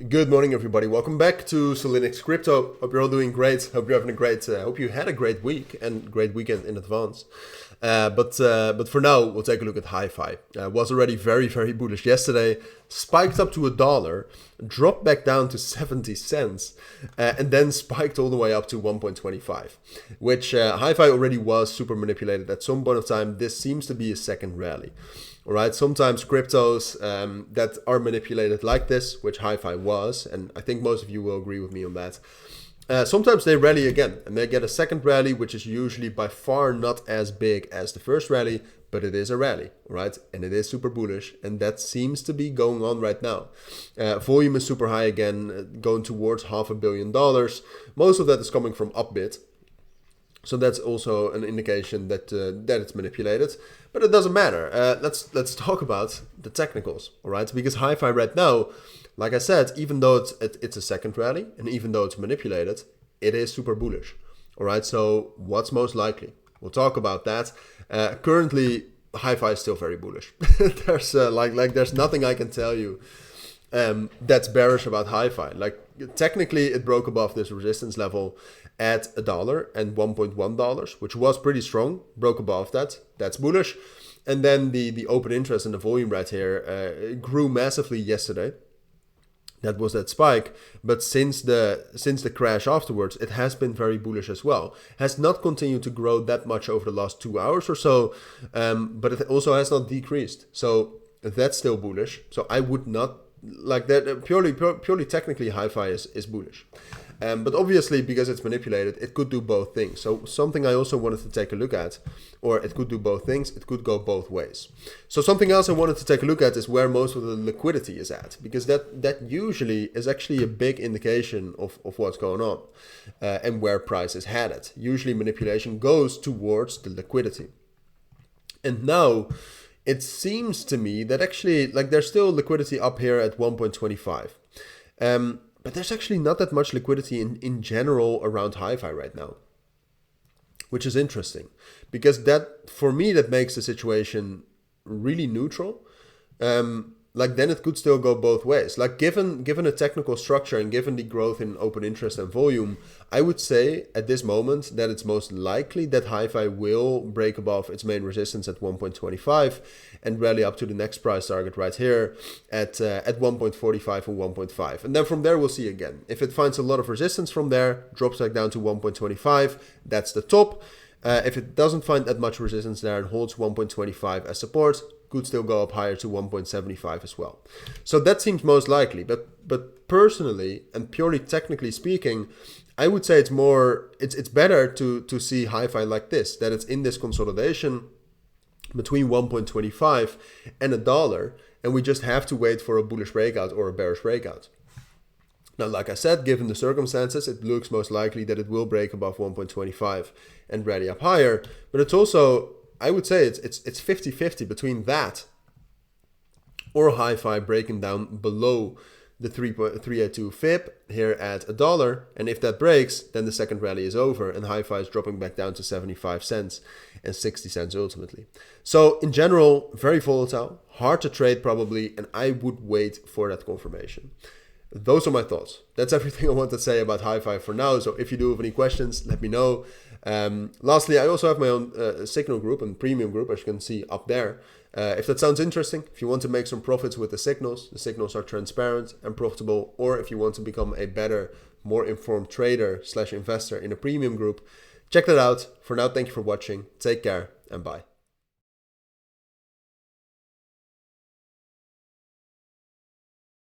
Good morning, everybody. Welcome back to Cilinix Crypto. Hope you're all doing great. Hope you're having a great. Hope you had a great week and great weekend in advance. But for now, we'll take a look at Hifi. Was already very bullish yesterday. Spiked up to $1, dropped back down to 70 cents, and then spiked all the way up to 1.25, which Hifi already was super manipulated at some point of time. This seems to be a second rally. All right, sometimes cryptos that are manipulated like this, which Hifi was, and I think most of you will agree with me on that. Sometimes they rally again, and they get a second rally, which is usually by far not as big as the first rally, but it is a rally, right? And it is super bullish, and that seems to be going on right now. Volume is super high again, going towards $500 million. Most of that is coming from Bybit. So that's also an indication that that it's manipulated, but it doesn't matter. Let's talk about the technicals, all right? Because Hifi right now, like I said, even though it's a second rally and even though it's manipulated, it is super bullish, all right? So what's most likely? We'll talk about that. Currently, Hifi is still very bullish. There's there's nothing I can tell you that's bearish about Hifi. Like technically, it broke above this resistance level at $1 and $1.1, which was pretty strong. Broke above that. That's bullish. And then the open interest and the volume right here grew massively yesterday. That was that spike, but since the crash afterwards, it has been very bullish as well. Has not continued to grow that much over the last 2 hours or so, but it also has not decreased. So that's still bullish. So I would not like that. Purely technically, Hifi is bullish. But obviously, because it's manipulated, it could do both things. So something I also wanted to take a look at, or it could do both things, it could go both ways. So something else I wanted to take a look at is where most of the liquidity is at, because that usually is actually a big indication of what's going on and where price is headed. Usually manipulation goes towards the liquidity. And now it seems to me that actually, like, there's still liquidity up here at 1.25. But there's actually not that much liquidity in general around Hifi right now, which is interesting because that, for me, that makes the situation really neutral. Like then it could still go both ways. Like given a technical structure and given the growth in open interest and volume, I would say at this moment that it's most likely that Hifi will break above its main resistance at 1.25 and rally up to the next price target right here at 1.45 and 1.5. And then from there we'll see again. If it finds a lot of resistance from there, drops back down to 1.25, that's the top. If it doesn't find that much resistance there and holds 1.25 as support, could still go up higher to 1.75 as well. So that seems most likely. But personally and purely technically speaking, I would say it's better to see Hifi like this, that it's in this consolidation between 1.25 and $1, and we just have to wait for a bullish breakout or a bearish breakout. Now, like I said, given the circumstances, it looks most likely that it will break above 1.25 and rally up higher. But it's also, I would say it's 50-50 between that or Hifi breaking down below the 382 fib here at $1. And if that breaks, then the second rally is over and Hifi is dropping back down to 75 cents and 60 cents ultimately. So in general, very volatile, hard to trade probably, and I would wait for that confirmation. Those are my thoughts. That's everything I want to say about Hifi for now. So if you do have any questions, let me know. Lastly, I also have my own Signal group and premium group, as you can see up there. If that sounds interesting, if you want to make some profits with the signals are transparent and profitable, or if you want to become a better, more informed trader / investor in a premium group, check that out. For now, thank you for watching. Take care and bye.